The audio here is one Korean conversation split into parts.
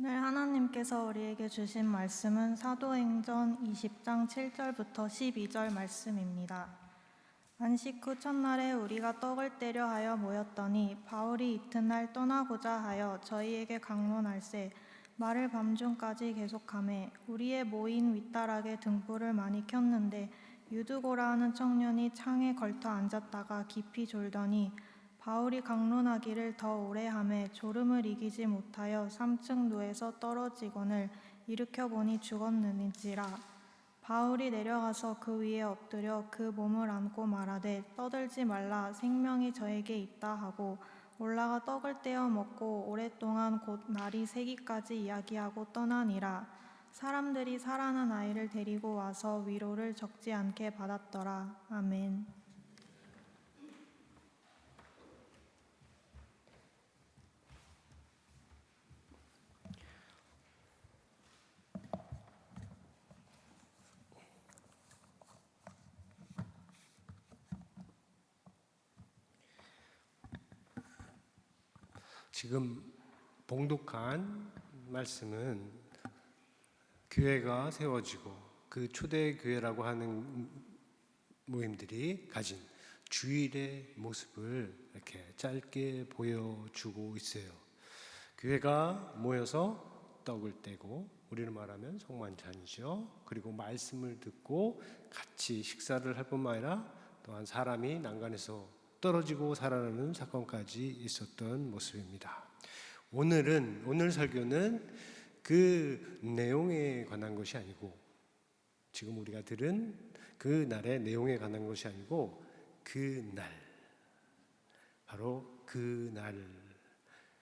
오늘 하나님께서 우리에게 주신 말씀은 사도행전 20장 7절부터 12절 말씀입니다. 안식 후 첫날에 우리가 떡을 떼려 하여 모였더니 바울이 이튿날 떠나고자 하여 저희에게 강론할세 말을 밤중까지 계속하매 우리의 모인 윗다락에 등불을 많이 켰는데 유두고라 하는 청년이 창에 걸터 앉았다가 깊이 졸더니 바울이 강론하기를 더 오래 하매 졸음을 이기지 못하여 3층 누에서 떨어지거늘 일으켜 보니 죽었는지라. 바울이 내려가서 그 위에 엎드려 그 몸을 안고 말하되 떠들지 말라 생명이 저에게 있다 하고 올라가 떡을 떼어 먹고 오랫동안 곧 날이 새기까지 이야기하고 떠나니라. 사람들이 살아난 아이를 데리고 와서 위로를 적지 않게 받았더라. 아멘. 지금 봉독한 말씀은 교회가 세워지고 그 초대교회라고 하는 모임들이 가진 주일의 모습을 이렇게 짧게 보여주고 있어요. 교회가 모여서 떡을 떼고, 우리는 말하면 성만찬이죠. 그리고 말씀을 듣고 같이 식사를 할 뿐만 아니라 또한 사람이 난간에서 떨어지고 살아나는 사건까지 있었던 모습입니다. 오늘 설교는 그 내용에 관한 것이 아니고, 지금 우리가 들은 그 날의 내용에 관한 것이 아니고, 그 날, 바로 그 날,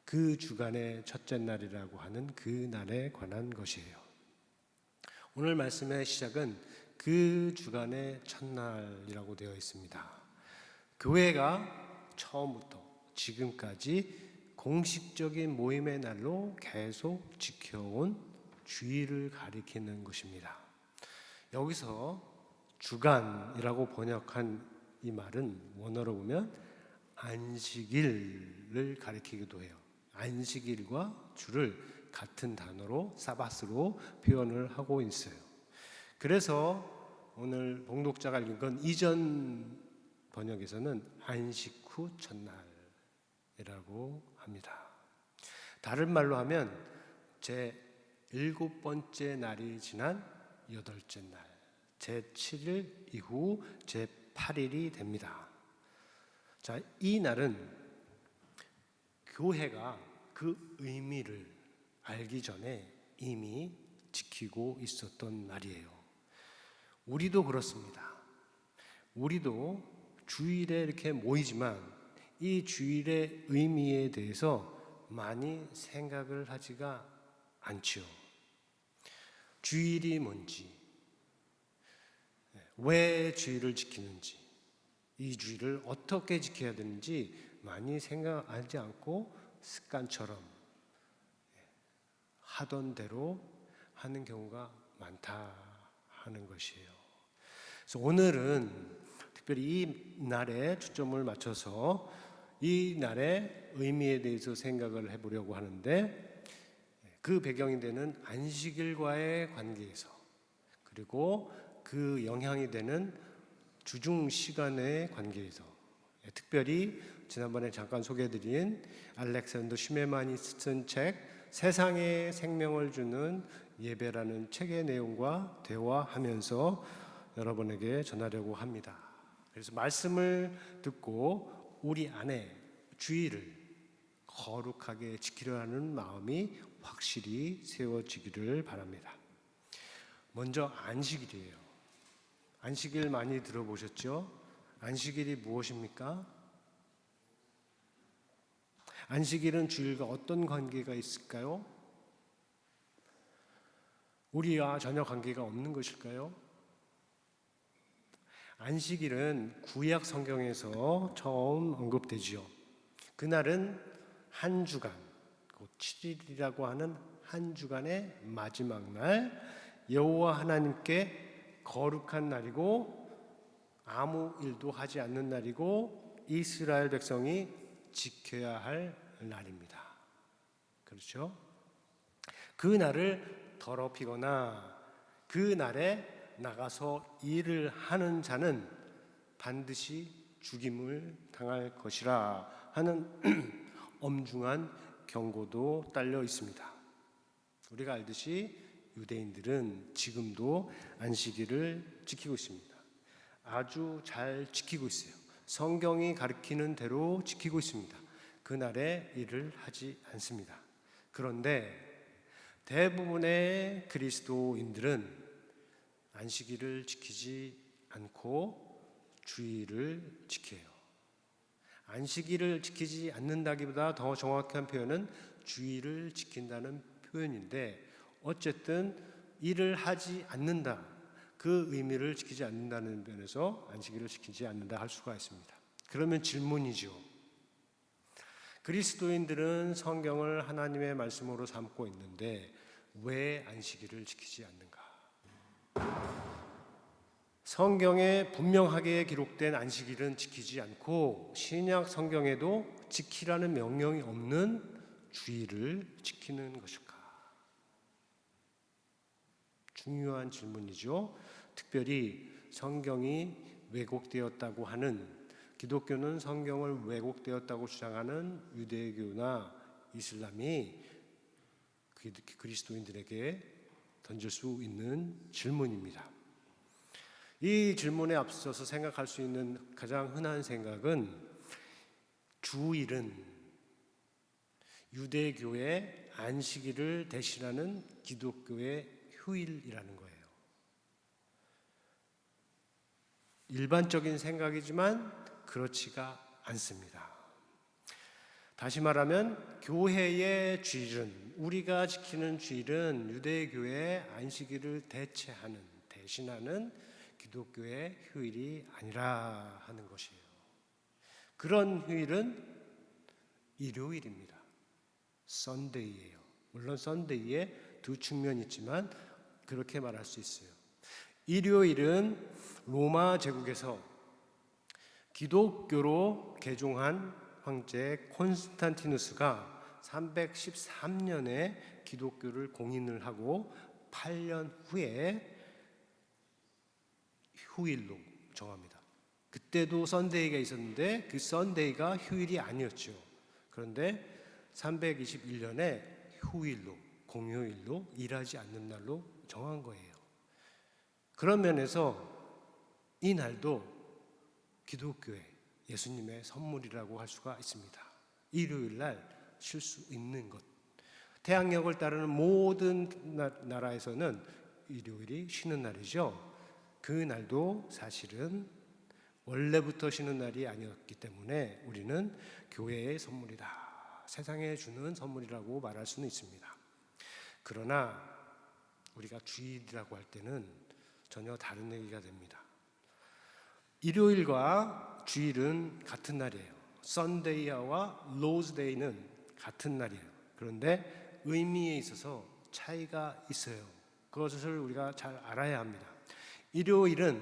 그 주간의 첫째 날이라고 하는 그 날에 관한 것이에요. 오늘 말씀의 시작은 그 주간의 첫날이라고 되어 있습니다. 교회가 처음부터 지금까지 공식적인 모임의 날로 계속 지켜온 주일을 가리키는 것입니다. 여기서 주간이라고 번역한 이 말은 원어로 보면 안식일을 가리키기도 해요. 안식일과 주를 같은 단어로 사바스로 표현을 하고 있어요. 그래서 오늘 봉독자가 읽은 건 이전 번역에서는 안식 후 첫날이라고 합니다. 다른 말로 하면 제 7번째 날이 지난 8째 날, 제 7일 이후 제 8일이 됩니다. 자, 이 날은 교회가 그 의미를 알기 전에 이미 지키고 있었던 날이에요. 우리도 그렇습니다. 우리도 주일에 이렇게 모이지만 이 주일의 의미에 대해서 많이 생각을 하지가 않지요. 주일이 뭔지, 왜 주일을 지키는지, 이 주일을 어떻게 지켜야 되는지 많이 생각하지 않고 습관처럼 하던 대로 하는 경우가 많다 하는 것이에요. 그래서 오늘은 특별히 이 날에 초점을 맞춰서 이 날의 의미에 대해서 생각을 해보려고 하는데, 그 배경이 되는 안식일과의 관계에서, 그리고 그 영향이 되는 주중 시간의 관계에서, 특별히 지난번에 잠깐 소개해드린 알렉산더 슈메만이 쓴 책 세상에 생명을 주는 예배라는 책의 내용과 대화하면서 여러분에게 전하려고 합니다. 그래서 말씀을 듣고 우리 안에 주일을 거룩하게 지키려 하는 마음이 확실히 세워지기를 바랍니다. 먼저 안식일이에요. 안식일 많이 들어보셨죠? 안식일이 무엇입니까? 안식일은 주일과 어떤 관계가 있을까요? 우리와 전혀 관계가 없는 것일까요? 안식일은 구약 성경에서 처음 언급되지요. 그날은 한 주간, 곧 7일이라고 하는 한 주간의 마지막 날, 여호와 하나님께 거룩한 날이고 아무 일도 하지 않는 날이고 이스라엘 백성이 지켜야 할 날입니다. 그렇죠? 그 날을 더럽히거나 그 날에 나가서 일을 하는 자는 반드시 죽임을 당할 것이라 하는 엄중한 경고도 딸려 있습니다. 우리가 알듯이 유대인들은 지금도 안식일을 지키고 있습니다. 아주 잘 지키고 있어요. 성경이 가르치는 대로 지키고 있습니다. 그날에 일을 하지 않습니다. 그런데 대부분의 그리스도인들은 안식일을 지키지 않고 주일을 지켜요. 안식일을 지키지 않는다기보다 더 정확한 표현은 주일을 지킨다는 표현인데, 어쨌든 일을 하지 않는다, 그 의미를 지키지 않는다는 면에서 안식일을 지키지 않는다 할 수가 있습니다. 그러면 질문이죠. 그리스도인들은 성경을 하나님의 말씀으로 삼고 있는데 왜 안식일을 지키지 않는가? 성경에 분명하게 기록된 안식일은 지키지 않고 신약 성경에도 지키라는 명령이 없는 주일을 지키는 것일까? 중요한 질문이죠. 특별히 성경이 왜곡되었다고 하는, 기독교는 성경을 왜곡되었다고 주장하는 유대교나 이슬람이 그리스도인들에게 던질 수 있는 질문입니다. 이 질문에 앞서서 생각할 수 있는 가장 흔한 생각은 주일은 유대교의 안식일을 대신하는 기독교의 휴일이라는 거예요. 일반적인 생각이지만 그렇지가 않습니다. 다시 말하면 교회의 주일은, 우리가 지키는 주일은 유대교의 안식일을 대신하는 기독교의 휴일이 아니라 하는 것이에요. 그런 휴일은 일요일입니다. 썬데이예요. 물론 썬데이에 두 측면이 있지만 그렇게 말할 수 있어요. 일요일은 로마 제국에서 기독교로 개종한 황제 콘스탄티누스가 313년에 기독교를 공인을 하고 8년 후에 휴일로 정합니다. 그때도 썬데이가 있었는데 그 썬데이가 휴일이 아니었죠. 그런데 321년에 휴일로, 공휴일로, 일하지 않는 날로 정한 거예요. 그런 면에서 이 날도 기독교의, 예수님의 선물이라고 할 수가 있습니다. 일요일 날 쉴 수 있는 것. 태양력을 따르는 모든 나라에서는 일요일이 쉬는 날이죠. 그 날도 사실은 원래부터 쉬는 날이 아니었기 때문에 우리는 교회의 선물이다, 세상에 주는 선물이라고 말할 수는 있습니다. 그러나 우리가 주일이라고 할 때는 전혀 다른 얘기가 됩니다. 일요일과 주일은 같은 날이에요. 썬데이와 로즈데이는 같은 날이에요. 그런데 의미에 있어서 차이가 있어요. 그것을 우리가 잘 알아야 합니다. 일요일은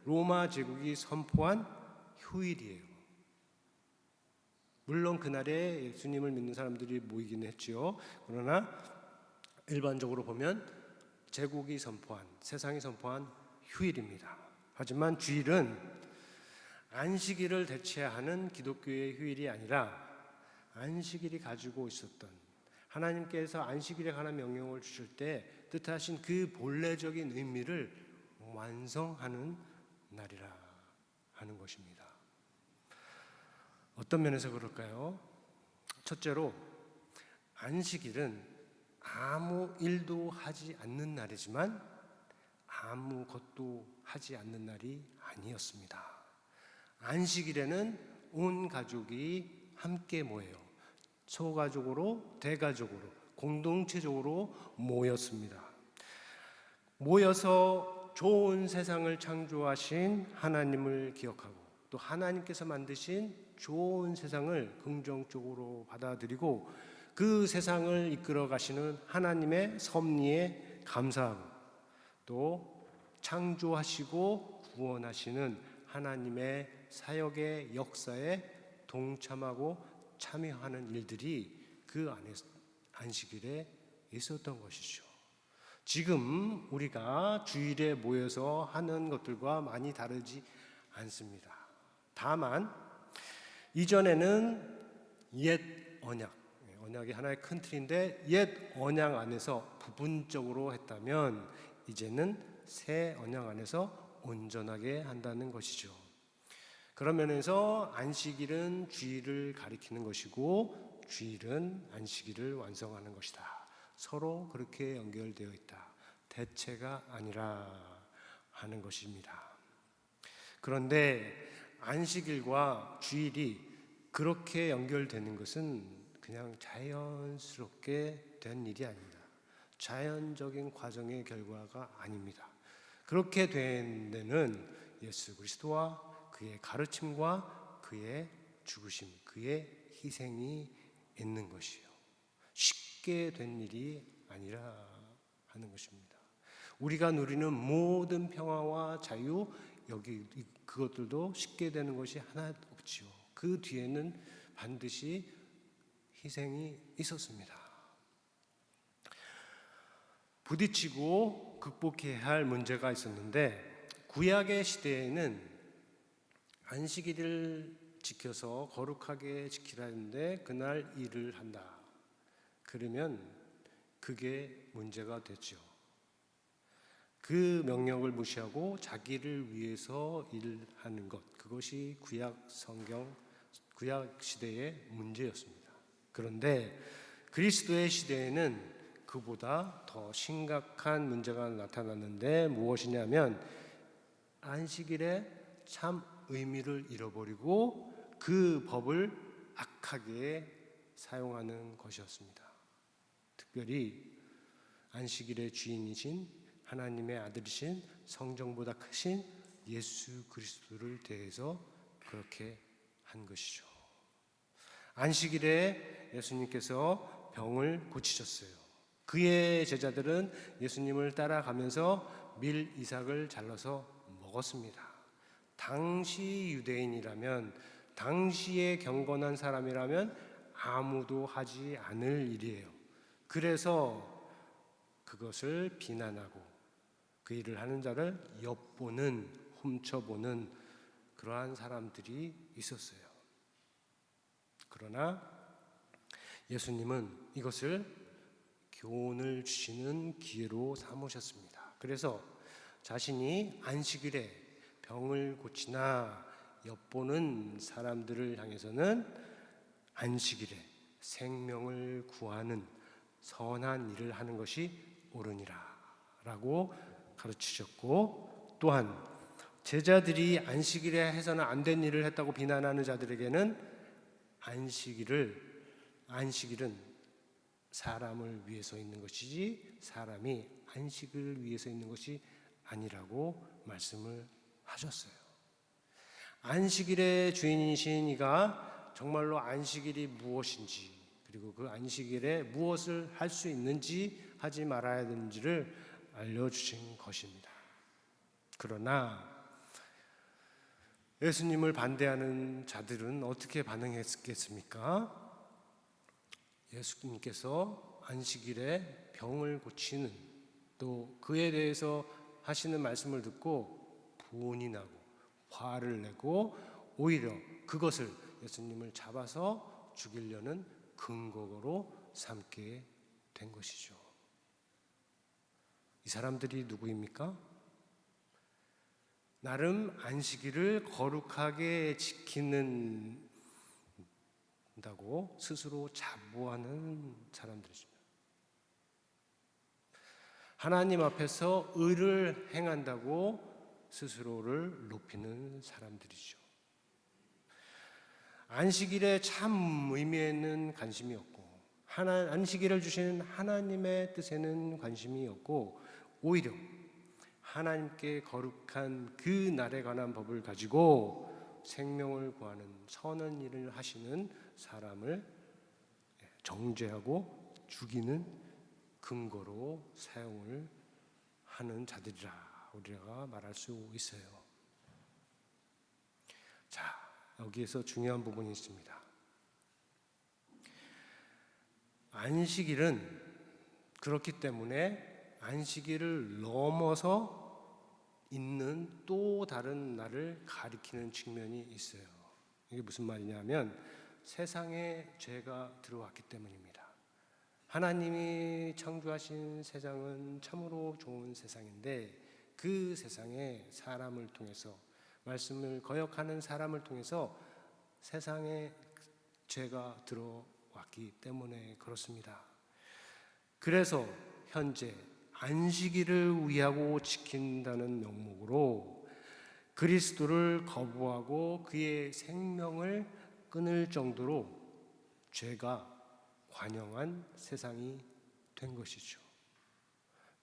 로마 제국이 선포한 휴일이에요. 물론 그날에 예수님을 믿는 사람들이 모이긴 했지요. 그러나 일반적으로 보면 제국이 선포한, 세상이 선포한 휴일입니다. 하지만 주일은 안식일을 대체하는 기독교의 휴일이 아니라 안식일이 가지고 있었던, 하나님께서 안식일에 관한 명령을 주실 때 뜻하신 그 본래적인 의미를 완성하는 날이라 하는 것입니다. 어떤 면에서 그럴까요? 첫째로 안식일은 아무 일도 하지 않는 날이지만 아무것도 하지 않는 날이 아니었습니다. 안식일에는 온 가족이 함께 모여요. 소가족으로, 대가족으로, 공동체적으로 모였습니다. 모여서 좋은 세상을 창조하신 하나님을 기억하고 또 하나님께서 만드신 좋은 세상을 긍정적으로 받아들이고 그 세상을 이끌어 가시는 하나님의 섭리에 감사하고 또 창조하시고 구원하시는 하나님의 사역의 역사에 동참하고 참여하는 일들이 그 안에 안식일에 있었던 것이죠. 지금 우리가 주일에 모여서 하는 것들과 많이 다르지 않습니다. 다만 이전에는 옛 언약이 하나의 큰 틀인데 옛 언약 안에서 부분적으로 했다면 이제는 새 언약 안에서 온전하게 한다는 것이죠. 그런 면에서 안식일은 주일을 가리키는 것이고 주일은 안식일을 완성하는 것이다. 서로 그렇게 연결되어 있다. 대체가 아니라 하는 것입니다. 그런데 안식일과 주일이 그렇게 연결되는 것은 그냥 자연스럽게 된 일이 아닙니다. 자연적인 과정의 결과가 아닙니다. 그렇게 된 데는 예수 그리스도와 그의 가르침과 그의 죽으심, 그의 희생이 있는 것이요. 쉽게 된 일이 아니라 하는 것입니다. 우리가 누리는 모든 평화와 자유, 여기 그것들도 쉽게 되는 것이 하나 없지요. 그 뒤에는 반드시 희생이 있었습니다. 부딪히고 극복해야 할 문제가 있었는데 구약의 시대에는 안식일을 지켜서 거룩하게 지키라 했는데 그날 일을 한다. 그러면 그게 문제가 됐죠. 그 명령을 무시하고 자기를 위해서 일하는 것, 그것이 구약 시대의 문제였습니다. 그런데 그리스도의 시대에는 그보다 더 심각한 문제가 나타났는데 무엇이냐면 안식일에 참 의미를 잃어버리고 그 법을 악하게 사용하는 것이었습니다. 특별히 안식일의 주인이신 하나님의 아들이신 성정보다 크신 예수 그리스도를 대해서 그렇게 한 것이죠. 안식일에 예수님께서 병을 고치셨어요. 그의 제자들은 예수님을 따라가면서 밀 이삭을 잘라서 먹었습니다. 당시 유대인이라면, 당시에 경건한 사람이라면 아무도 하지 않을 일이에요. 그래서 그것을 비난하고 그 일을 하는 자를 엿보는, 훔쳐보는 그러한 사람들이 있었어요. 그러나 예수님은 이것을 교훈을 주시는 기회로 삼으셨습니다. 그래서 자신이 안식일에 병을 고치나 엿보는 사람들을 향해서는 안식일에 생명을 구하는 선한 일을 하는 것이 옳으니라 라고 가르치셨고, 또한 제자들이 안식일에 해서는 안 된 일을 했다고 비난하는 자들에게는 안식일은 사람을 위해서 있는 것이지 사람이 안식을 위해서 있는 것이 아니라고 말씀을 하셨어요. 안식일의 주인이신 이가 정말로 안식일이 무엇인지, 그리고 그 안식일에 무엇을 할 수 있는지 하지 말아야 되는지를 알려주신 것입니다. 그러나 예수님을 반대하는 자들은 어떻게 반응했겠습니까? 예수님께서 안식일에 병을 고치는, 또 그에 대해서 하시는 말씀을 듣고 분이 나고 화를 내고 오히려 그것을 예수님을 잡아서 죽이려는 근거로 삼게 된 것이죠. 이 사람들이 누구입니까? 나름 안식일을 거룩하게 지키는다고 스스로 자부하는 사람들이십니다. 하나님 앞에서 의를 행한다고 스스로를 높이는 사람들이죠. 안식일에 참 의미에는 관심이 없고, 안식일을 주시는 하나님의 뜻에는 관심이 없고, 오히려 하나님께 거룩한 그 날에 관한 법을 가지고 생명을 구하는 선한 일을 하시는 사람을 정죄하고 죽이는 근거로 사용을 하는 자들이라 우리가 말할 수 있어요. 자, 여기에서 중요한 부분이 있습니다. 안식일은 그렇기 때문에 안식일을 넘어서 있는 또 다른 날을 가리키는 측면이 있어요. 이게 무슨 말이냐면 세상에 죄가 들어왔기 때문입니다. 하나님이 창조하신 세상은 참으로 좋은 세상인데 그 세상에 사람을 통해서 말씀을 거역하는 사람을 통해서 세상에 죄가 들어왔기 때문에 그렇습니다. 그래서 현재 안식일을 위하고 지킨다는 명목으로 그리스도를 거부하고 그의 생명을 끊을 정도로 죄가 관영한 세상이 된 것이죠.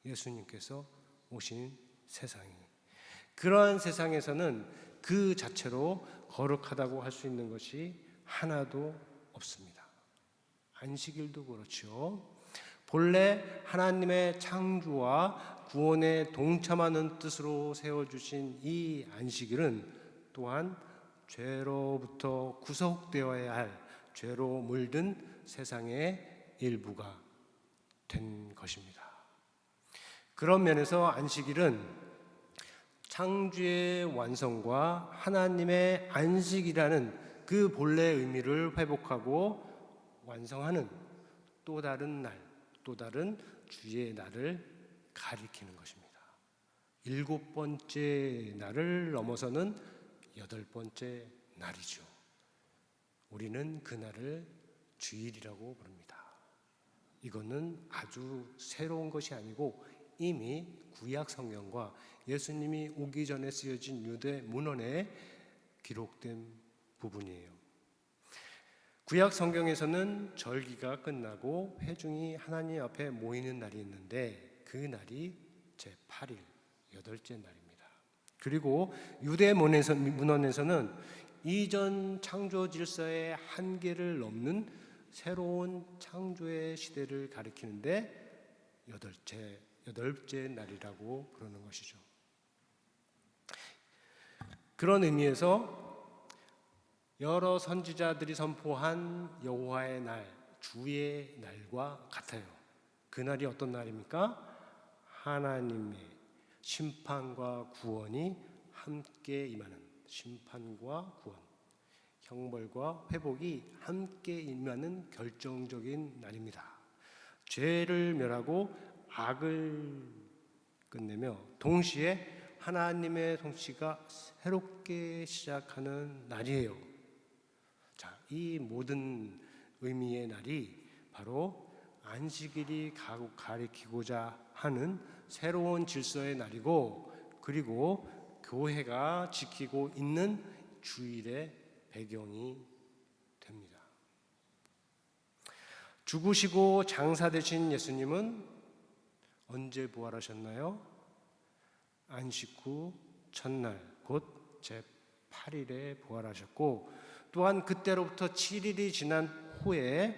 예수님께서 오신 세상이. 그러한 세상에서는 그 자체로 거룩하다고 할 수 있는 것이 하나도 없습니다. 안식일도 그렇죠. 본래 하나님의 창조와 구원에 동참하는 뜻으로 세워주신 이 안식일은 또한 죄로부터 구속되어야 할 죄로 물든 세상의 일부가 된 것입니다. 그런 면에서 안식일은 창조의 완성과 하나님의 안식이라는 그 본래의 의미를 회복하고 완성하는 또 다른 날, 또 다른 주의 날을 가리키는 것입니다. 7번째 날을 넘어서는 8번째 날이죠. 우리는 그 날을 주일이라고 부릅니다. 이거는 아주 새로운 것이 아니고 이미 구약 성경과 예수님이 오기 전에 쓰여진 유대 문헌에 기록된 부분이에요. 구약 성경에서는 절기가 끝나고 회중이 하나님 앞에 모이는 날이 있는데 그 날이 제8일, 8째 날입니다. 그리고 유대 문헌에서는 이전 창조 질서의 한계를 넘는 새로운 창조의 시대를 가리키는데 8째 날이라고 부르는 것이죠. 그런 의미에서 여러 선지자들이 선포한 여호와의 날, 주의 날과 같아요. 그 날이 어떤 날입니까? 하나님의 심판과 구원이 함께 임하는, 심판과 구원, 형벌과 회복이 함께 임하는 결정적인 날입니다. 죄를 멸하고 악을 끝내며 동시에 하나님의 통치가 새롭게 시작하는 날이에요. 자, 이 모든 의미의 날이 바로 안식일이 가리키고자 하는 새로운 질서의 날이고, 그리고 교회가 지키고 있는 주일의 배경이 됩니다. 죽으시고 장사되신 예수님은 언제 부활하셨나요? 안식 후 첫날, 곧 제8일에 부활하셨고, 또한 그때로부터 7일이 지난 후에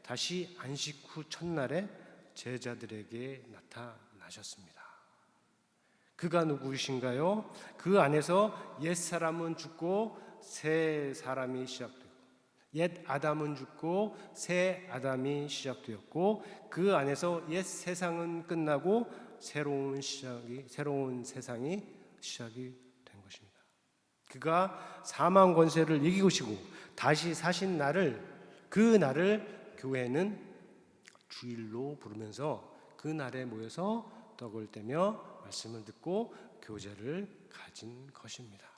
다시 안식 후 첫날에 제자들에게 나타나셨습니다. 그가 누구이신가요? 그 안에서 옛사람은 죽고 새 사람이 시작되고, 옛 아담은 죽고 새 아담이 시작되었고, 그 안에서 옛 세상은 끝나고 새로운 세상이 시작이 된 것입니다. 그가 사망 권세를 이기시고 다시 사신 날을, 그 날을 교회는 주일로 부르면서 그 날에 모여서 떡을 떼며 말씀을 듣고 교제를 가진 것입니다.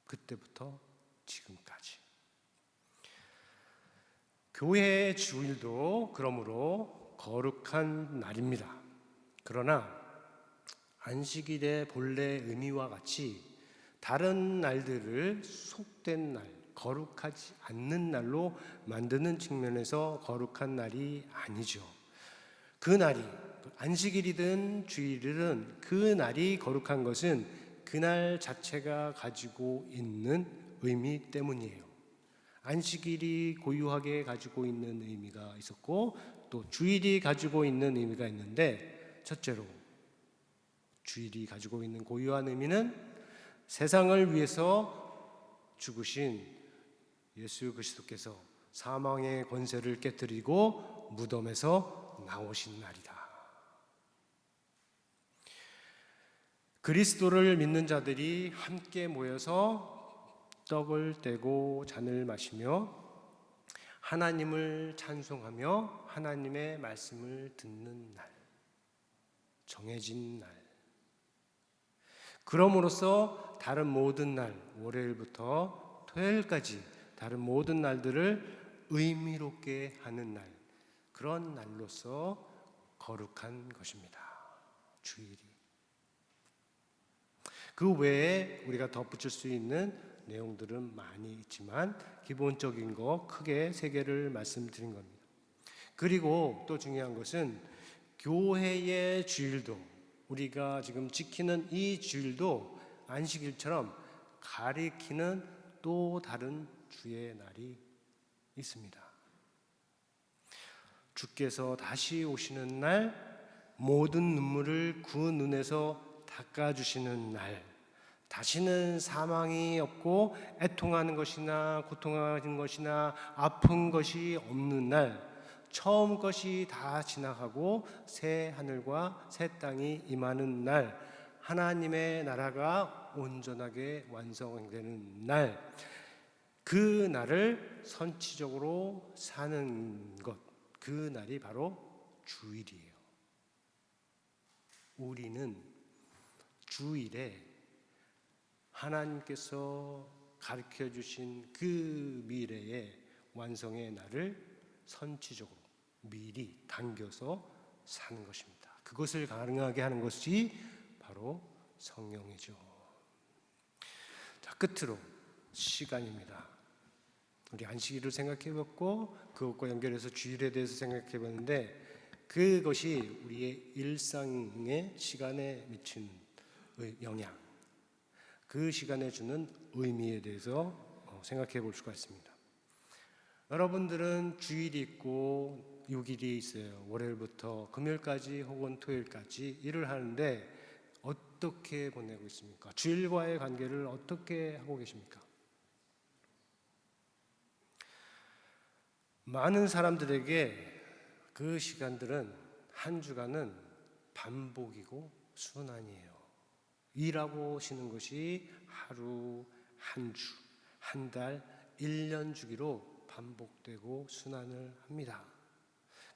그때부터 지금까지 교회의 주일도 그러므로 거룩한 날입니다. 그러나 안식일의 본래 의미와 같이 다른 날들을 속된 날, 거룩하지 않는 날로 만드는 측면에서 거룩한 날이 아니죠. 그 날이 안식일이든 주일이든 그 날이 거룩한 것은 그날 자체가 가지고 있는 의미 때문이에요. 안식일이 고유하게 가지고 있는 의미가 있었고 또 주일이 가지고 있는 의미가 있는데, 첫째로 주일이 가지고 있는 고유한 의미는 세상을 위해서 죽으신 예수 그리스도께서 사망의 권세를 깨뜨리고 무덤에서 나오신 날이다. 그리스도를 믿는 자들이 함께 모여서 떡을 떼고 잔을 마시며 하나님을 찬송하며 하나님의 말씀을 듣는 날, 정해진 날. 그럼으로써 다른 모든 날, 월요일부터 토요일까지 다른 모든 날들을 의미롭게 하는 날, 그런 날로서 거룩한 것입니다. 주일이. 그 외에 우리가 덧붙일 수 있는 내용들은 많이 있지만 기본적인 거 크게 세 개를 말씀드린 겁니다. 그리고 또 중요한 것은 교회의 주일도, 우리가 지금 지키는 이 주일도 안식일처럼 가리키는 또 다른 주의 날이 있습니다. 주께서 다시 오시는 날, 모든 눈물을 그 눈에서 닦아주시는 날, 다시는 사망이 없고 애통하는 것이나 고통하는 것이나 아픈 것이 없는 날, 처음 것이 다 지나가고 새 하늘과 새 땅이 임하는 날, 하나님의 나라가 온전하게 완성되는 날, 그 날을 선취적으로 사는 것, 그 날이 바로 주일이에요. 우리는 주일에 하나님께서 가르쳐 주신 그 미래의 완성의 날을 선취적으로 미리 당겨서 사는 것입니다. 그것을 가능하게 하는 것이 바로 성령이죠. 자, 끝으로 시간입니다. 우리 안식일을 생각해봤고 그것과 연결해서 주일에 대해서 생각해봤는데 그것이 우리의 일상의 시간에 미친 영향, 그 시간에 주는 의미에 대해서 생각해 볼 수가 있습니다. 여러분들은 주일이 있고 6일이 있어요. 월요일부터 금요일까지 혹은 토요일까지 일을 하는데 어떻게 보내고 있습니까? 주일과의 관계를 어떻게 하고 계십니까? 많은 사람들에게 그 시간들은 한 주간은 반복이고 순환이에요. 일하고 쉬는 것이 하루, 한 주, 한 달, 1년 주기로 반복되고 순환을 합니다.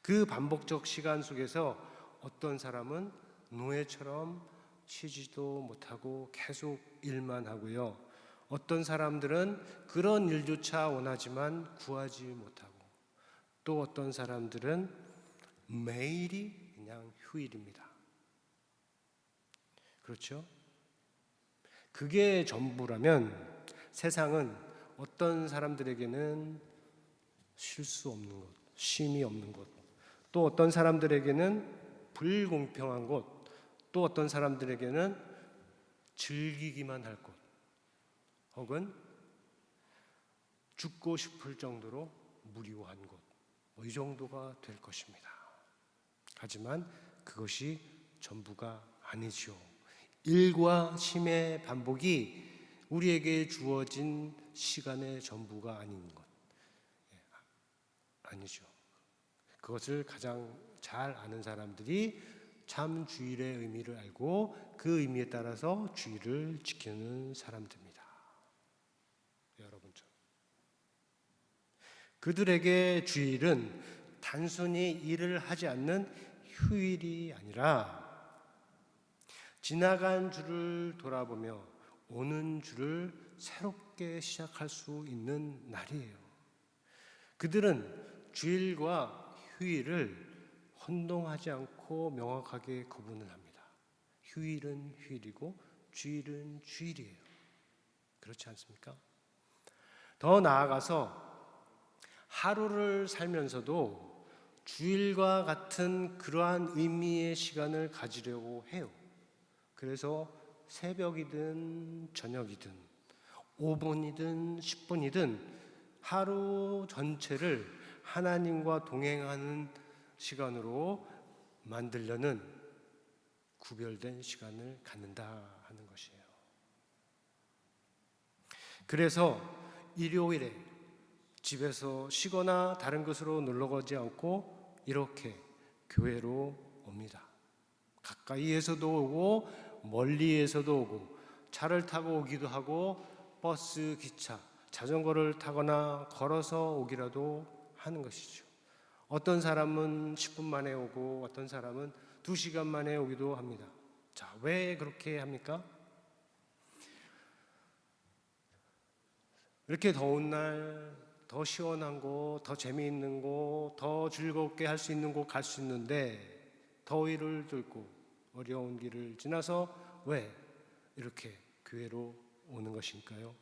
그 반복적 시간 속에서 어떤 사람은 노예처럼 쉬지도 못하고 계속 일만 하고요. 어떤 사람들은 그런 일조차 원하지만 구하지 못하고, 또 어떤 사람들은 매일이 그냥 휴일입니다. 그렇죠? 그게 전부라면 세상은 어떤 사람들에게는 쉴 수 없는 곳, 쉼이 없는 곳, 또 어떤 사람들에게는 불공평한 곳, 또 어떤 사람들에게는 즐기기만 할 곳, 혹은 죽고 싶을 정도로 무료한 곳, 이 정도가 될 것입니다. 하지만 그것이 전부가 아니죠. 일과 쉼의 반복이 우리에게 주어진 시간의 전부가 아닌 것, 아니죠. 그것을 가장 잘 아는 사람들이 참 주일의 의미를 알고 그 의미에 따라서 주일을 지키는 사람들입니다. 여러분처럼. 그들에게 주일은 단순히 일을 하지 않는 휴일이 아니라 지나간 주를 돌아보며 오는 주를 새롭게 시작할 수 있는 날이에요. 그들은 주일과 휴일을 혼동하지 않고 명확하게 구분을 합니다. 휴일은 휴일이고 주일은 주일이에요. 그렇지 않습니까? 더 나아가서 하루를 살면서도 주일과 같은 그러한 의미의 시간을 가지려고 해요. 그래서 새벽이든 저녁이든 5분이든 10분이든 하루 전체를 하나님과 동행하는 시간으로 만들려는 구별된 시간을 갖는다 하는 것이에요. 그래서 일요일에 집에서 쉬거나 다른 곳으로 놀러 가지 않고 이렇게 교회로 옵니다. 가까이에서도 오고 멀리에서도 오고 차를 타고 오기도 하고 버스, 기차, 자전거를 타거나 걸어서 오기라도 하는 것이죠. 어떤 사람은 10분 만에 오고 어떤 사람은 2시간 만에 오기도 합니다. 자, 왜 그렇게 합니까? 이렇게 더운 날 더 시원한 곳, 더 재미있는 곳, 더 즐겁게 할 수 있는 곳 갈 수 있는데 더위를 뚫고 어려운 길을 지나서 왜 이렇게 교회로 오는 것일까요?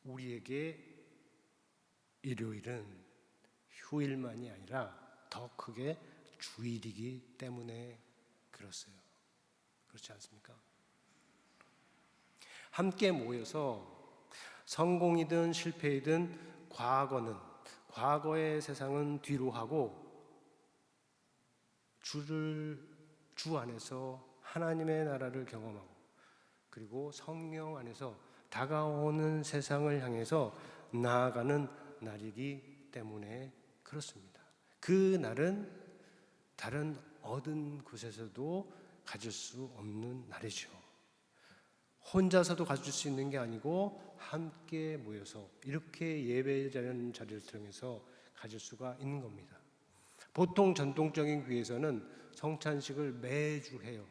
우리에게 일요일은 휴일만이 아니라 더 크게 주일이기 때문에 그렇어요. 그렇지 않습니까? 함께 모여서 성공이든 실패이든 과거의 세상은 뒤로 하고 주 안에서 하나님의 나라를 경험하고 그리고 성령 안에서 다가오는 세상을 향해서 나아가는 날이기 때문에 그렇습니다. 그 날은 다른 어떤 곳에서도 가질 수 없는 날이죠. 혼자서도 가질 수 있는 게 아니고 함께 모여서 이렇게 예배자는 자리를 통해서 가질 수가 있는 겁니다. 보통 전통적인 교회에서는 성찬식을 매주 해요.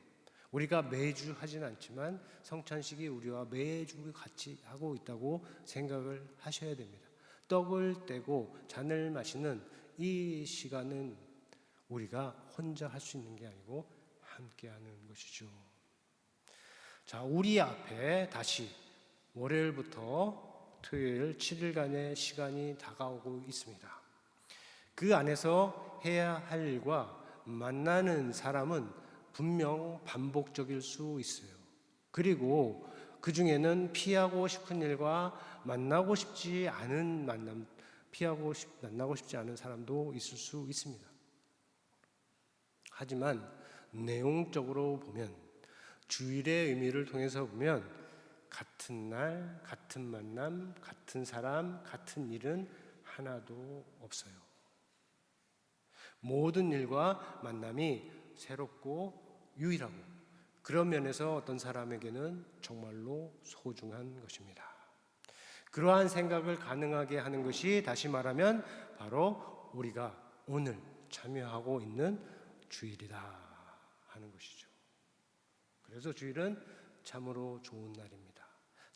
우리가 매주 하진 않지만 성찬식이 우리와 매주 같이 하고 있다고 생각을 하셔야 됩니다. 떡을 떼고 잔을 마시는 이 시간은 우리가 혼자 할 수 있는 게 아니고 함께 하는 것이죠. 자, 우리 앞에 다시 월요일부터 토요일 7일간의 시간이 다가오고 있습니다. 그 안에서 해야 할 일과 만나는 사람은 분명 반복적일 수 있어요. 그리고 그 중에는 피하고 싶은 일과 만나고 싶지 않은 만나고 싶지 않은 사람도 있을 수 있습니다. 하지만 내용적으로 보면 주일의 의미를 통해서 보면 같은 날, 같은 만남, 같은 사람, 같은 일은 하나도 없어요. 모든 일과 만남이 새롭고 유일하고 그런 면에서 어떤 사람에게는 정말로 소중한 것입니다. 그러한 생각을 가능하게 하는 것이 다시 말하면 바로 우리가 오늘 참여하고 있는 주일이다 하는 것이죠. 그래서 주일은 참으로 좋은 날입니다.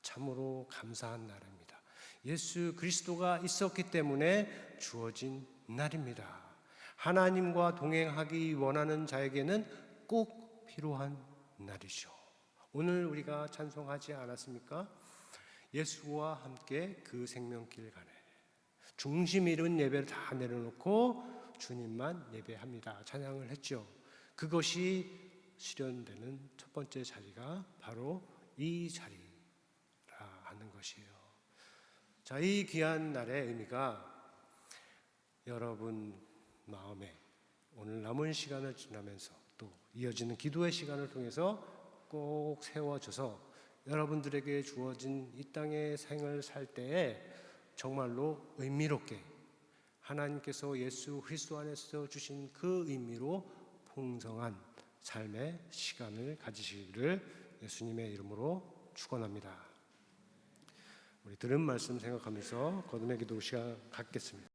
참으로 감사한 날입니다. 예수 그리스도가 있었기 때문에 주어진 날입니다. 하나님과 동행하기 원하는 자에게는 꼭 필요한 날이죠. 오늘 우리가 찬송하지 않았습니까? 예수와 함께 그 생명길 가네. 중심 잃은 예배를 다 내려놓고 주님만 예배합니다. 찬양을 했죠. 그것이 실현되는 첫 번째 자리가 바로 이 자리라 하는 것이에요. 자, 이 귀한 날의 의미가 여러분 마음에 오늘 남은 시간을 지나면서 또 이어지는 기도의 시간을 통해서 꼭 세워져서 여러분들에게 주어진 이 땅의 생을 살 때에 정말로 의미롭게 하나님께서 예수 그리스도 안에서 주신 그 의미로 풍성한 삶의 시간을 가지시기를 예수님의 이름으로 축원합니다. 우리 들은 말씀 생각하면서 거듭의 기도 시간 갖겠습니다.